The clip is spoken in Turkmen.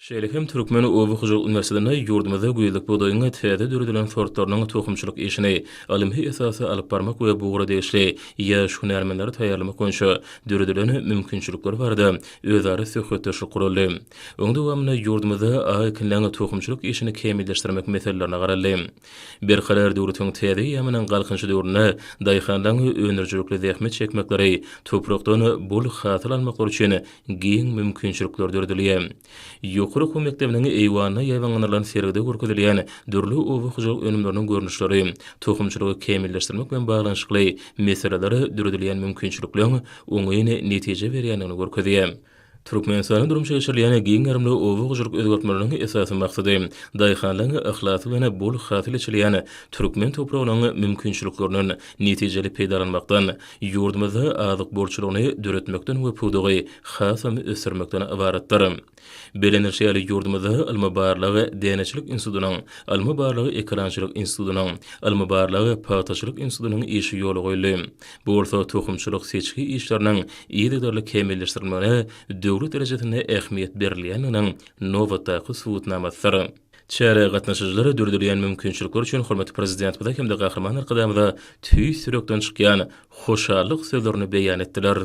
Şeýlehem Türkmeni Owy Hyjul Üniversitetinde ýurdumyzda güýlük bodaýyňa täze döredilen sortlarynyň tohumçylyk işini alymhy esasy alyp barmak we buğra degişli ýaş hunarmenleri taýýarlamak boýunça döredilen mümkinçilikler bardy. Özara söhbetdeşik guruldy. Öňde wamyna ýurdumyzda aýkynlaňy tohumçylyk işini kemilleşdirmek meselelerine garaldy. Bir karar döwretiň täze ýamynyň galkynçy döwrüne daýhanlaňy öňürjülükli zähmet çekmekleri toprakdan bol hasyl almaklar üçin giň mümkinçilikler döredilýär. Ýokary okuw mekdebiniň eýwanyna ýaýwanlanan sergide görkezilýän dürli Owy Hyjul önümleriniň görnüşleri, tohumçylygy kemilleşdirmek bilen baglanşykly meseleleri döredilýän mümkinçilikler oňyny netije berýändigini görkezýär. Türkmenistanyň durumçy geçirilýän giň garmly Owy Hyjul özgertmelerini esasy maksady daýhanlaňy ählaki we bol hasyl içilýän türkmen topragynyň mümkinçilikleriniň netijeli peýdalanmakdan, ýurdumyzda azyk borçlugyny döretmekden we pudugy hasamy ösürmekden ibaratdyr. Belenirşäli ýurdumyzda almabarlygy Deneçilik institutynyň, almabarlygy ekrançylyk institutynyň, almabarlygy paýtaşylyk institutynyň işi ýoly goýuldy. Bu bolsa tohumçylyk seçki işleriniň ýerli kemilleşdirilmegine döwlet derejesinde ähmiýet berilýäniniň nowatdaky subutnamasydyr. Çäre gatnaşyjylary döredilýän mümkinçilikler üçin hormatly prezident bilen hemde gahrman arkadamyda tüý sürekden çykýan hoşallyk sözlerini beýan etdiler.